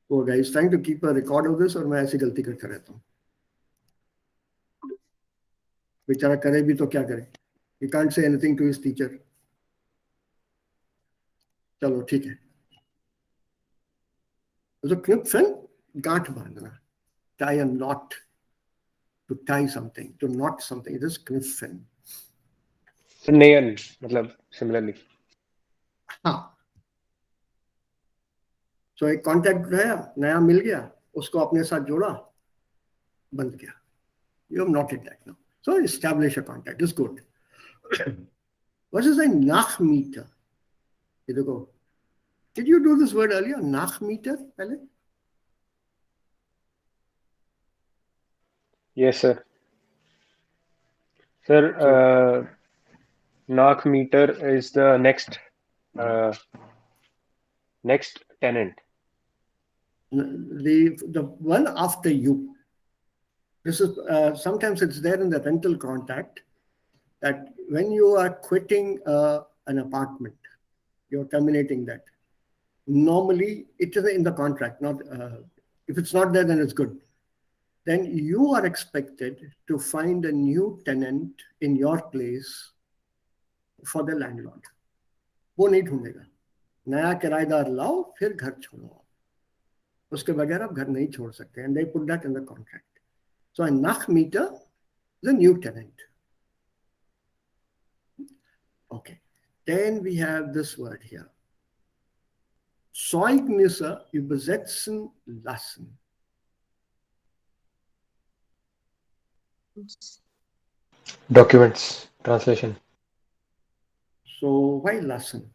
Poor guy is trying to keep a record of this और मैं ऐसी गलती करता रहता हूँ. बेचारा करे भी तो क्या करे? He can't say anything to his teacher. चलो ठीक है. तो knüpfen, गांठ बांधना. Tie a knot. To tie something, to knot something. It is knüpfen. Nail, मतलब similarly. हाँ. So एक कॉन्टैक्ट नया मिल गया, उसको अपने साथ जोड़ा, बंद किया. You have knotted that now. So establish a contact. It's good. What is a Nachmeter? ये देखो. Did you do this word earlier? Nachmeter पहले? Yes, sir. Sir, Nachmeter is the next tenant. The one after you. This is sometimes it's there in the rental contract that when you are quitting an apartment, you're terminating that. Normally, it is in the contract. Not if it's not there, then it's good. Then you are expected to find a new tenant in your place for the landlord. वो नहीं ढूंढेगा. नया किराएदार लाओ, फिर घर छोड़ो. उसके बगैर आप घर नहीं छोड़ सकते. And they put that in the contract. So a Nachmieter is a new tenant. Okay. Then we have this word here. Zeugnisse übersetzen lassen. Documents, translation. So why lassen?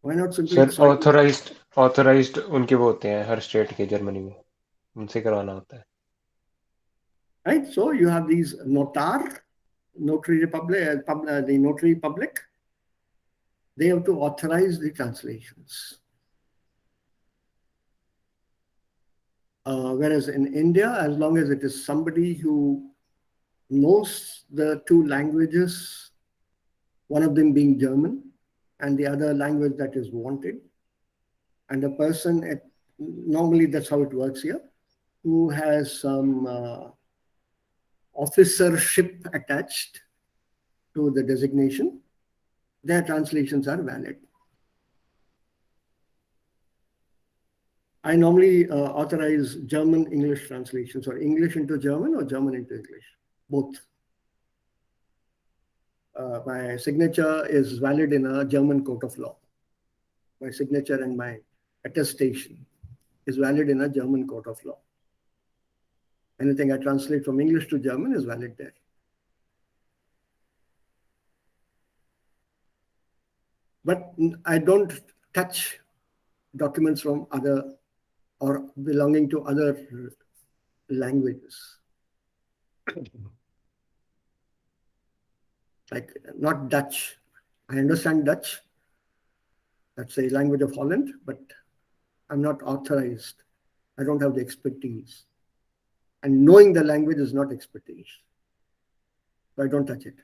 Why not simply? Sir, authorized उनके वो होते हैं हर state के Germany में, उनसे करवाना होता है. Right. So you have these notary public, the notary public. They have to authorize the translations. Whereas in India, as long as it is somebody who knows the two languages, one of them being German and the other language that is wanted, and a person, normally that's how it works here, who has some officership attached to the designation, their translations are valid. I normally authorize German-English translations, or English into German or German into English, both. My signature is valid in a German court of law. My signature and my attestation is valid in a German court of law. Anything I translate from English to German is valid there. But I don't touch documents from other or belonging to other languages. Like not Dutch. I understand Dutch. That's a language of Holland, but I'm not authorized. I don't have the expertise. And knowing the language is not expertise. So I don't touch it.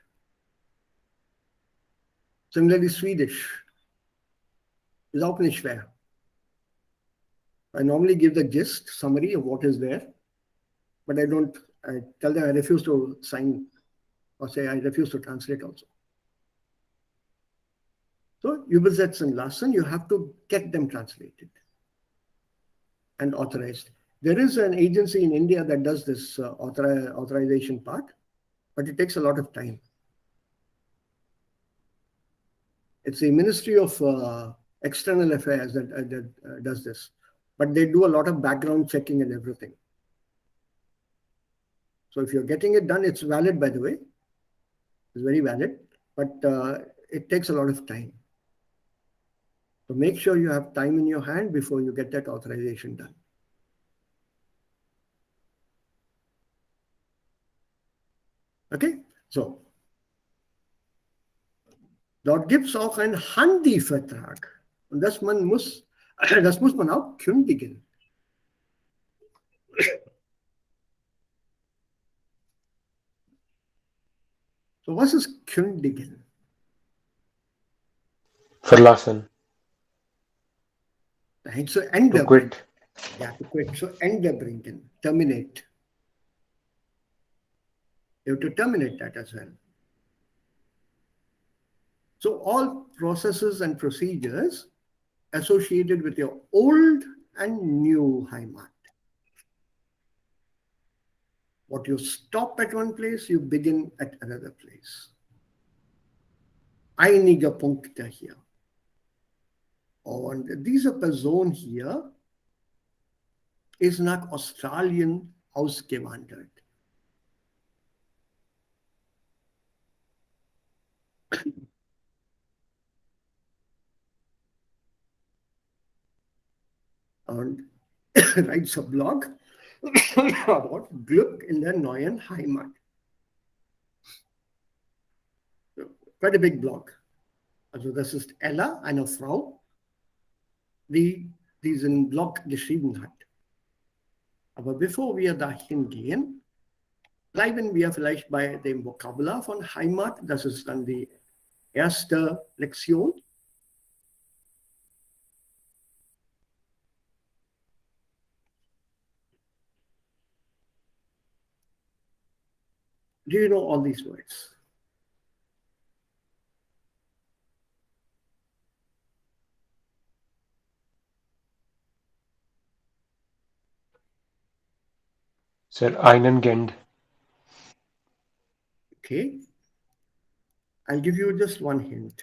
Similarly, Swedish is auch nicht schwer. I normally give the gist, summary of what is there, but I tell them I refuse to sign or say I refuse to translate also. So Übersetzen lassen, you have to get them translated and authorized. There is an agency in India that does this authorization part, but it takes a lot of time. It's the Ministry of External Affairs that does this. But they do a lot of background checking and everything. So if you're getting it done, it's valid, by the way. It's very valid, but it takes a lot of time. So make sure you have time in your hand before you get that authorization done. Okay, so dort gibt es auch einen Handyvertrag. Und das muss man auch kündigen. So was ist kündigen? Verlassen. Right? So To ende bringen. quit. Yeah, to quit. So ende bringen, terminate. You have to terminate that as well. So all processes and procedures associated with your old and new Heimat. What you stop at one place, you begin at another place. Einige Punkte hier. Und diese Person hier ist nach Australien ausgewandert. Und writes a blog about Glück in der neuen Heimat. Quite a big blog. Also das ist Ella, eine Frau, die diesen Blog geschrieben hat. Aber bevor wir dahin gehen, bleiben wir vielleicht bei dem Vokabular von Heimat. Das ist dann die erste Lektion. Do you know all these words? Sir, Einengend. Okay. I'll give you just one hint.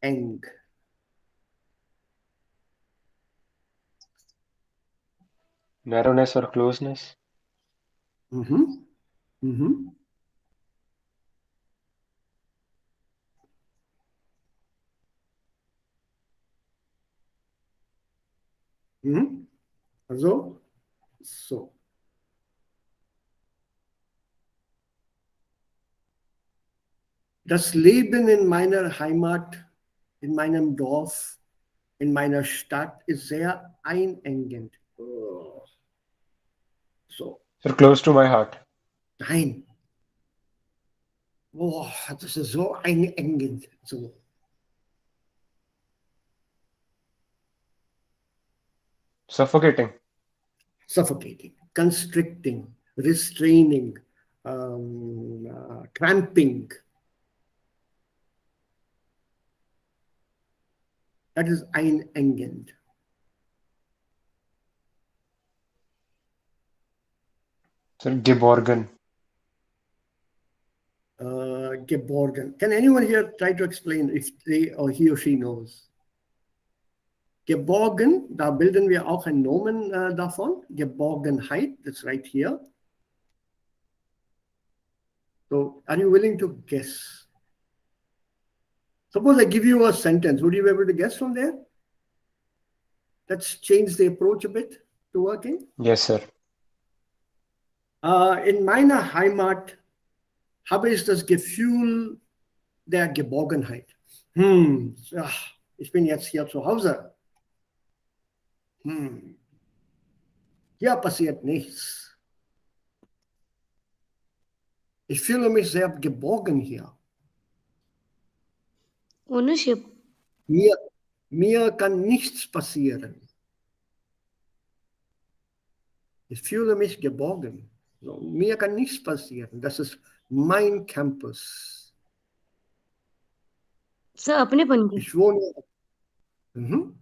Eng. Narrowness or closeness. Mm-hmm. Mm-hmm. Mm-hmm. Also, so. Das Leben in meiner Heimat, in meinem Dorf, in meiner Stadt ist sehr einengend. Oh. So, Sir, close to my heart. nein. Boah, das ist so einengend. So. Suffocating. Suffocating, constricting, restraining, cramping. That is einengend. Sir, geborgen. Geborgen. Can anyone here try to explain if they or he or she knows? Geborgen, da bilden wir auch ein Nomen davon. Geborgenheit, that's right here. So, are you willing to guess? Suppose I give you a sentence. Would you be able to guess from there? Let's change the approach a bit to working. Yes, sir. In meiner Heimat habe ich das Gefühl der Geborgenheit. Ja, ich bin jetzt hier zu Hause. Hier passiert nichts. Ich fühle mich sehr geborgen hier. Ownership. Mir kann nichts passieren. Ich fühle mich geborgen. So, mir kann nichts passieren. Das ist mein Campus. Sir, अपनेपन की. Ich wohne. Mhm.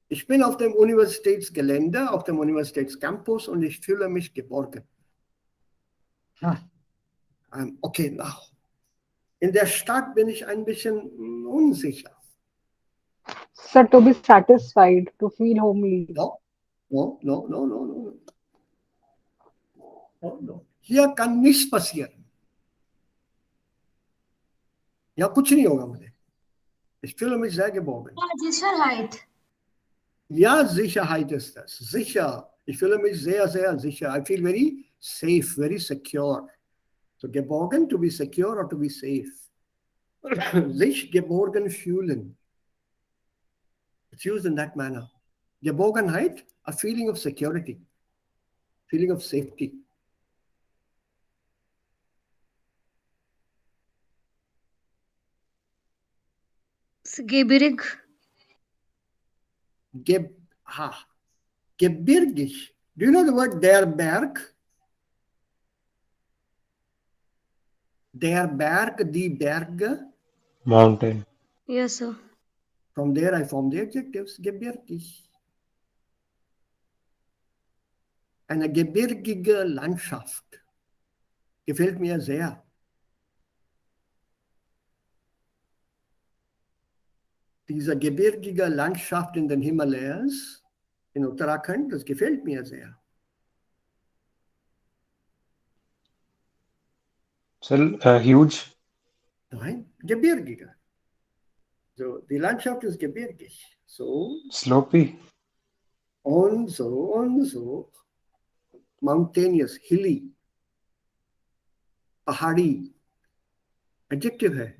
Ich bin auf dem Universitätsgelände, auf dem Universitätscampus und ich fühle mich geborgen. I'm okay now. In der Stadt bin ich ein bisschen unsicher. Sir, to be satisfied, to feel homely. No, no, no, no, no, no. No, no. Hier kann nichts passieren. Ja, कुछ नहीं होगा मुझे. Ich fühle mich sehr geborgen. Sicherheit. Ja, Sicherheit ist das. Sicher. Ich fühle mich sehr, sehr sicher. I feel very safe, very secure. So geborgen, to be secure or to be safe. Sich geborgen fühlen. It's used in that manner. Geborgenheit, a feeling of security. feeling of safety. Gebirig. Gebirgig. Do you know the word der Berg? Der Berg, die Berge. Mountain. Yes, sir. From there I form the adjectives. Gebirgig. Eine gebirgige Landschaft. Gefällt mir sehr. Diese gebirgige Landschaft in den Himalayas, in Uttarakhand, das gefällt mir sehr. So, huge. Nein, gebirgige. So, die Landschaft ist gebirgig. So Slopey. und so und so. Mountainous, hilly, पहाड़ी. Adjective है.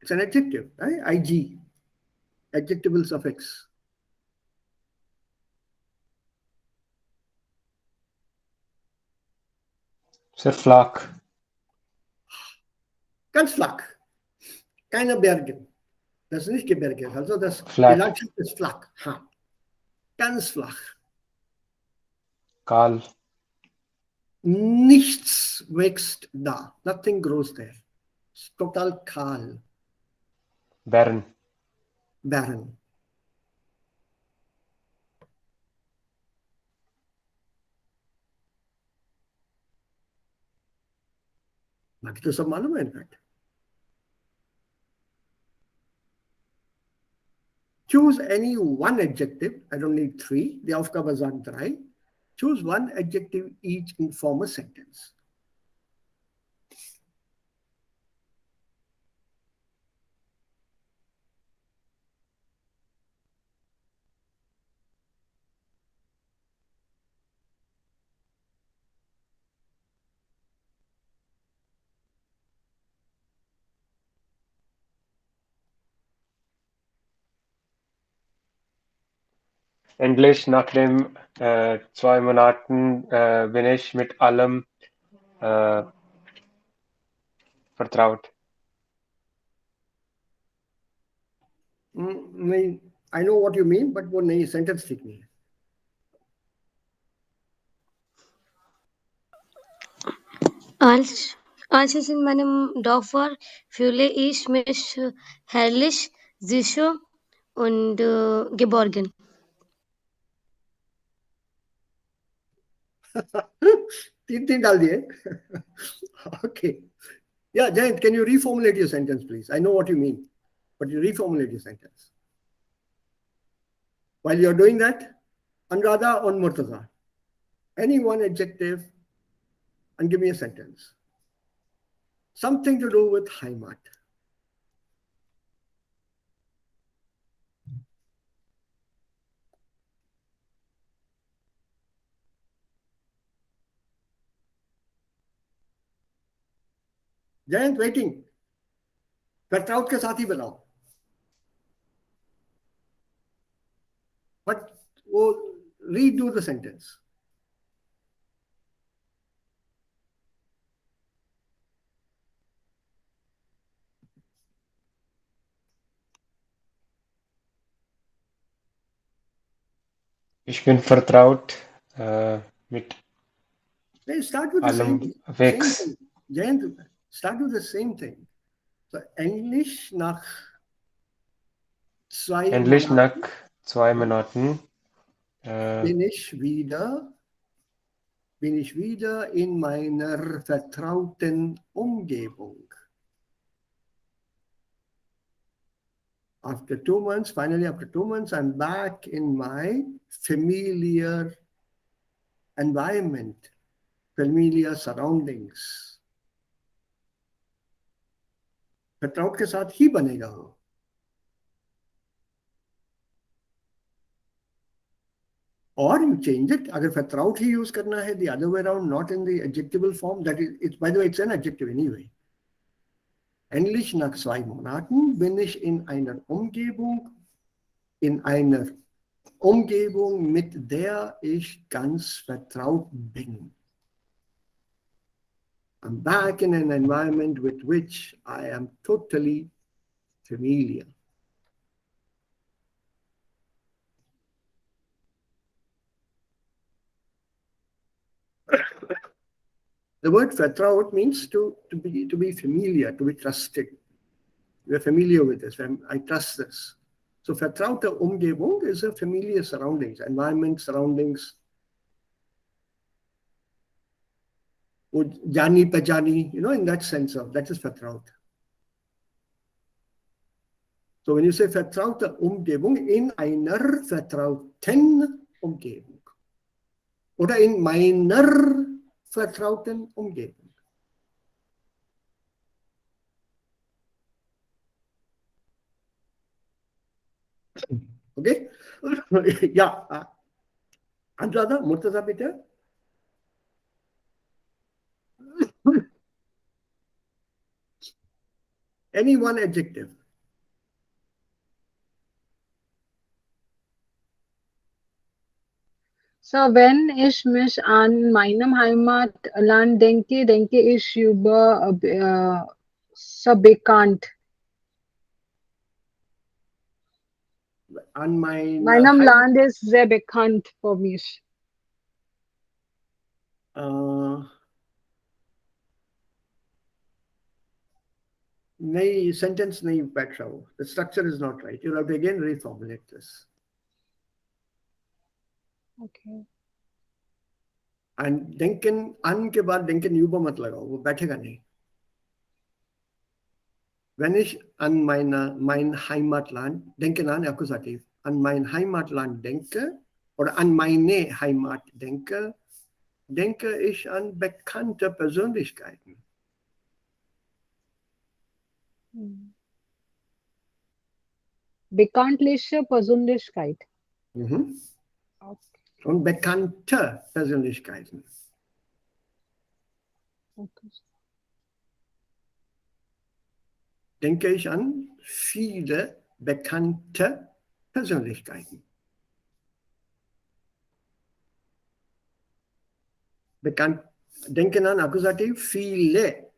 It's an adjective, right? IG, adjectival suffix. Sir, flak. Ganz flach. Keine Berge. Das ist nicht Gebirge. Also die Flat. Landschaft ist flach. Ha. Ganz flach. Kahl. Nichts wächst da. Nothing grows there. It's total kahl. Barren. Barren. बाकी तो सब मालूम है in fact. Choose any one adjective. I don't need three. Die Aufgabe sagt 3. Choose one adjective each and form a sentence. Endlich, nach dem 2 Monaten bin ich mit allem vertraut. नहीं, I know what you mean, but वो नहीं sentence ठीक नहीं है. Als ich in meinem Dorf war, fühle ich mich herrlich, sicher und geborgen. तीन डाल दिए. Okay. Yeah, Jayant, can you reformulate your sentence, please? I know what you mean, but you reformulate your sentence. While you're doing that, Anuradha or Murtaza, any one adjective and give me a sentence. Something to do with Heimat. Jayant, waiting. Vertraut के साथ ही बनाओ. But redo the sentence. Ich bin vertraut mit They start with the same allem same Wegs. thing. Jayant, start with the same thing. So Englisch nach 2 Endlich Monaten nach 2 Monaten bin ich wieder in meiner vertrauten Umgebung. After 2 months, finally after 2 months, I'm back in my familiar environment, familiar surroundings. vertraut के साथ ही बनेगा वो. Or you change it. अगर vertraut ही use करना है, the other way around, not in the adjectival form. That is, it's, by the way, it's an adjective anyway. Endlich nach 2 Monaten bin ich in einer Umgebung, in einer Umgebung, mit der ich ganz vertraut bin. I'm back in an environment with which I am totally familiar. The word vertraut means to be familiar, to be trusted. We're familiar with this. I trust this. So vertraute Umgebung is a familiar surroundings, environment, surroundings. Jani pajani, in that sense of that is vertraut. So when you say vertraute Umgebung, in einer vertrauten Umgebung oder in meiner vertrauten Umgebung. Okay? Ja. Anjada, Murtaza bitte. Any one adjective. So, wenn ich mich an meinem Heimatland denke, denke ich über so bekannt. An Meinem Land ist sehr bekannt für mich. नहीं sentence नहीं बैठ रहा हो. The structure is not right. You'll have to again reformulate this. Okay. And denken an के बाद denken über मत लगाओ, वो बैठेगा नहीं. Wenn ich an mein Heimatland, denken an Akkusativ, an mein Heimatland denke oder an meine Heimat denke, denke ich an bekannte Persönlichkeiten. Bekanntliche Persönlichkeit. Mhm. Okay. Und bekannte Persönlichkeiten. Okay. Denke ich an viele bekannte Persönlichkeiten. Denken an Akkusativ, viele.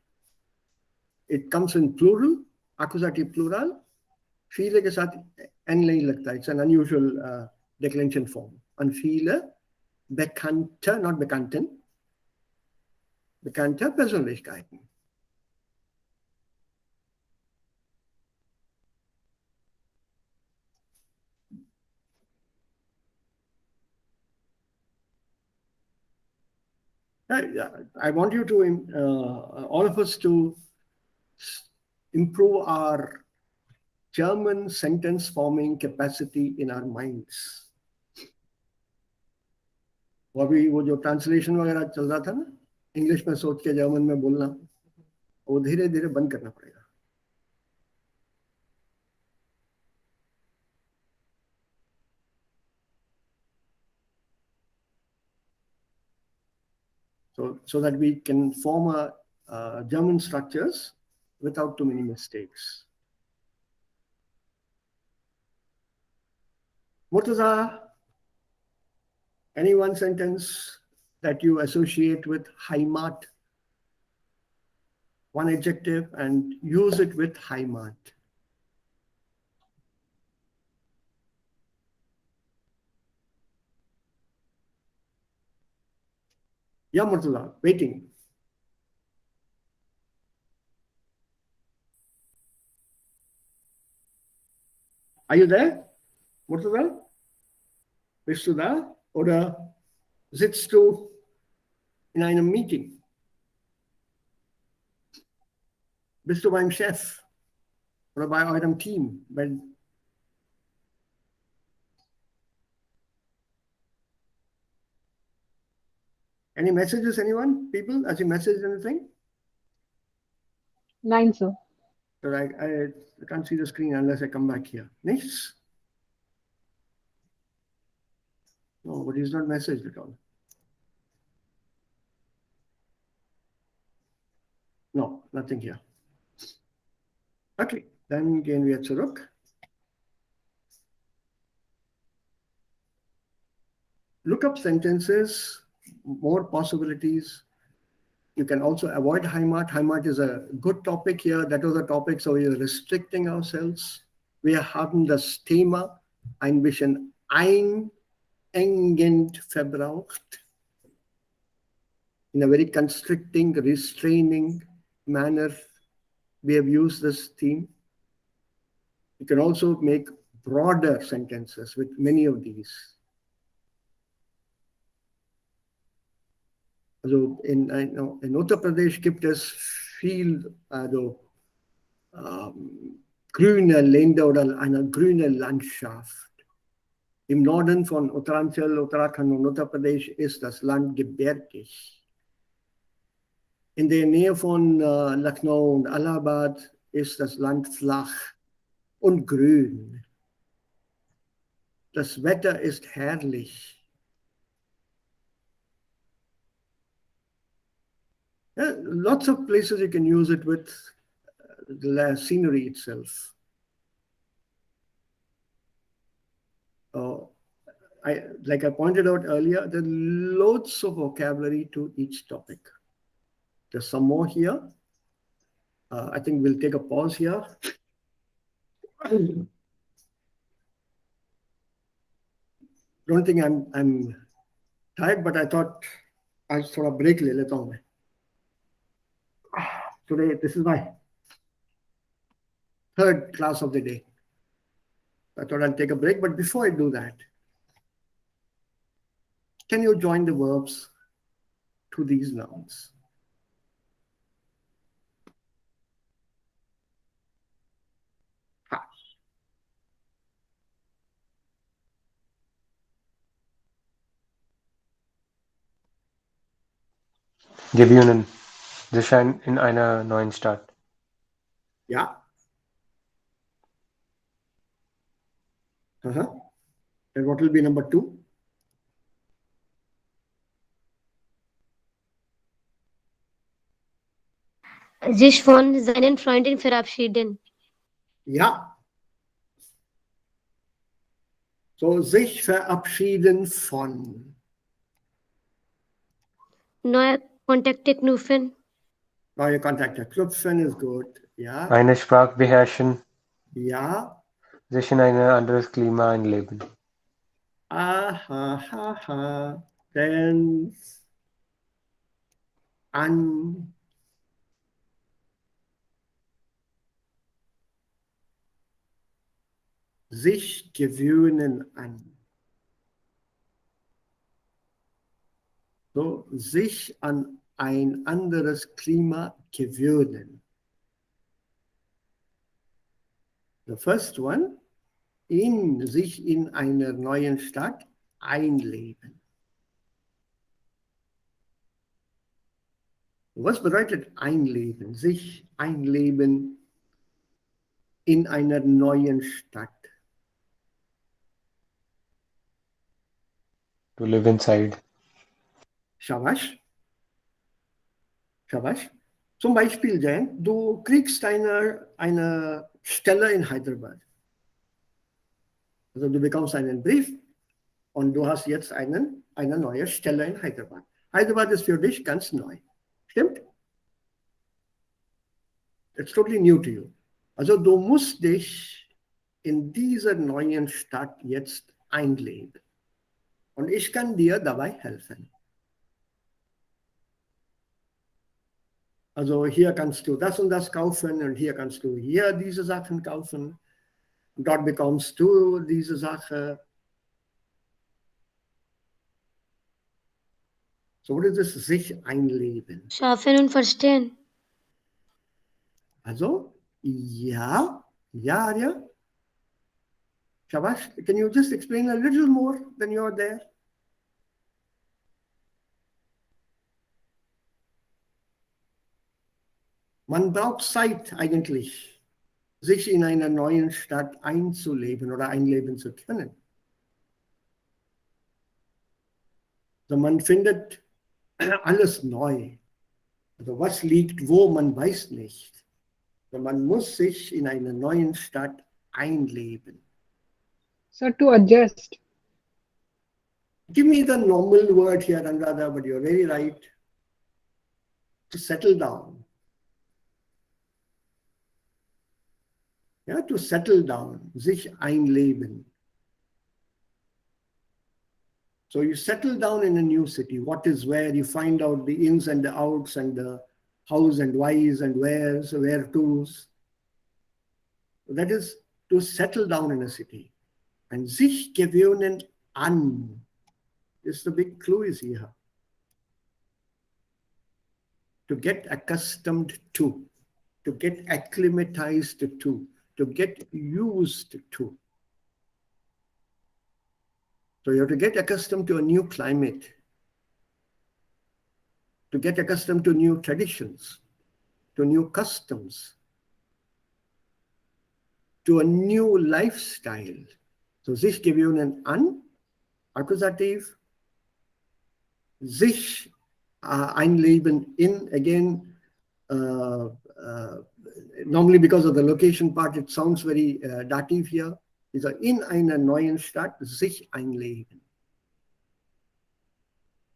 It comes in plural, accusative plural. viele के साथ n नहीं लगता. It's an unusual declension form. Und viele bekannte, not bekannten, bekannte Persönlichkeiten. I want you to, all of us to improve our German sentence forming capacity in our minds. अभी वो जो translation वगैरह चल रहा था ना, इंग्लिश में सोच के जर्मन में बोलना, वो धीरे धीरे बंद करना पड़ेगा. So that we can form a German structures without too many mistakes. Murtaza, any one sentence that you associate with Heimat, one adjective, and use it with Heimat. Yeah, Murtaza, waiting. Are you there, Murtaza? Bist du da? Oder sitzt du in einem Meeting? Bist du beim Chef? Oder bei eurem Team? Any messages, anyone? People, has he messaged anything? Nein, sir. So I can't see the screen unless I come back here. Nichts? No, but he's not messaged at all. No, nothing here. Okay, dann gehen wir zurück. look up sentences, more possibilities. You can also avoid Heimat. Heimat is a good topic here. That was a topic, so we are restricting ourselves. Wir haben das Thema ein bisschen einengend verbraucht. In a very constricting, restraining manner, we have used this theme. You can also make broader sentences with many of these. Also in Uttar Pradesh gibt es viel, grüne Länder oder eine grüne Landschaft. Im Norden von Uttaranchal, Uttarakhand und Uttar Pradesh ist das Land gebirgig. In der Nähe von Lucknow und Allahabad ist das Land flach und grün. Das Wetter ist herrlich. Yeah, lots of places you can use it with the scenery itself. Like I pointed out earlier, there are loads of vocabulary to each topic. There's some more here. I think we'll take a pause here. Don't think I'm tired, but I thought I'll sort of break le leta hu main. Today, this is my third class of the day. I thought I'll take a break, but before I do that, can you join the verbs to these nouns? Gewöhnen. Sich in einer neuen Stadt. Ja. And what will be number 2? Sich von seinen Freunden verabschieden. Ja. So, sich verabschieden von. Neue Kontakte knüpfen. Neue Kontakte knüpfen is good. Ja. Eine Sprache beherrschen. Ja. Sich in ein anderes Klima einleben. Then an. Sich gewöhnen an. So, sich an ein anderes Klima gewöhnen. The first one, sich in einer neuen Stadt einleben. Was bedeutet einleben? Sich einleben in einer neuen Stadt. To live inside. Shabash. Shabash. Zum Beispiel, Dan, du kriegst eine Stelle in Hyderabad. Also du bekommst einen Brief und du hast jetzt eine neue Stelle in Hyderabad. Hyderabad ist für dich ganz neu. Stimmt? It's totally new to you. Also du musst dich in dieser neuen Stadt jetzt einleben. Und ich kann dir dabei helfen. Also hier kannst du das und das kaufen und hier kannst du hier diese Sachen kaufen. Und dort bekommst du diese Sache. So wurde es sich einleben. Schaffen und verstehen. Also, ja, Arya. Shabash, can you just explain a little more than you're there? Man braucht Zeit eigentlich, sich in einer neuen Stadt einzuleben oder einleben zu können. Also man findet alles neu. Also was liegt wo, man weiß nicht. Also man muss sich in einer neuen Stadt einleben. So to adjust. Give me the normal word here, Anuradha, but you're very right. To settle down. Yeah, to settle down. Sich einleben. So you settle down in a new city. What is where? You find out the ins and the outs and the hows and whys and wheres, where to's. That is to settle down in a city. And sich gewöhnen an is the big clue is here. To get accustomed to get acclimatized to get used to. So you have to get accustomed to a new climate, to get accustomed to new traditions, to new customs, to a new lifestyle. So sich gewöhnen an, Akkusativ, sich einleben in, again, normally because of the location part, it sounds very dative here. Is in einer neuen Stadt sich einleben.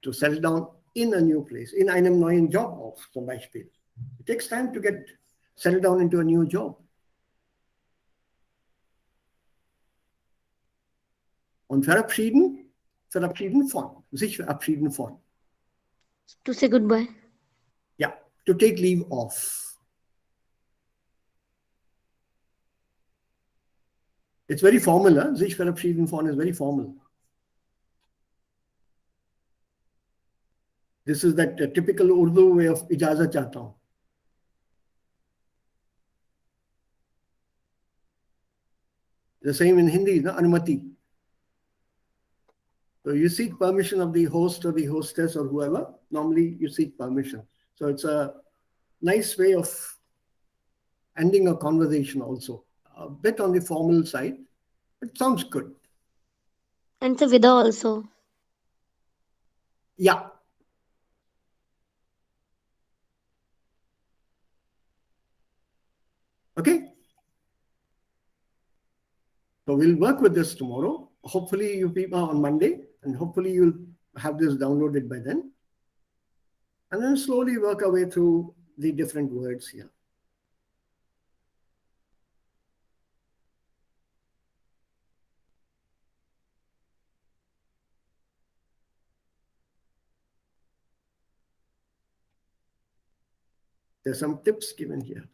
To settle down in a new place, in einem neuen Job auch zum Beispiel. It takes time to get settled down into a new job. Und verabschieden von, sich verabschieden von. To say goodbye. Yeah, to take leave of. It's very formal, huh? Sich verabschieden von is very formal. This is that typical Urdu way of ijazat chahta hu. The same in Hindi, no? Anumati. So you seek permission of the host or the hostess or whoever. Normally you seek permission. So it's a nice way of ending a conversation also. A bit on the formal side. It sounds good. And it's a vida also. Yeah. Okay. So we'll work with this tomorrow. Hopefully you people on Monday, and hopefully you'll have this downloaded by then. And then slowly work our way through the different words here. There's some tips given here,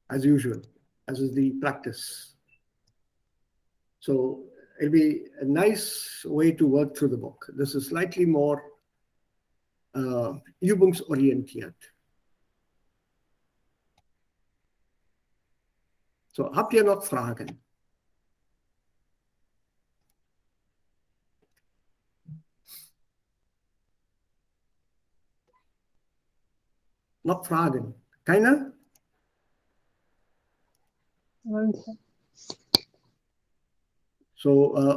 as usual, as is the practice. So it'll be a nice way to work through the book. This is slightly more übungsorientiert. So, habt ihr noch Fragen? Noch Fragen? Keiner? So,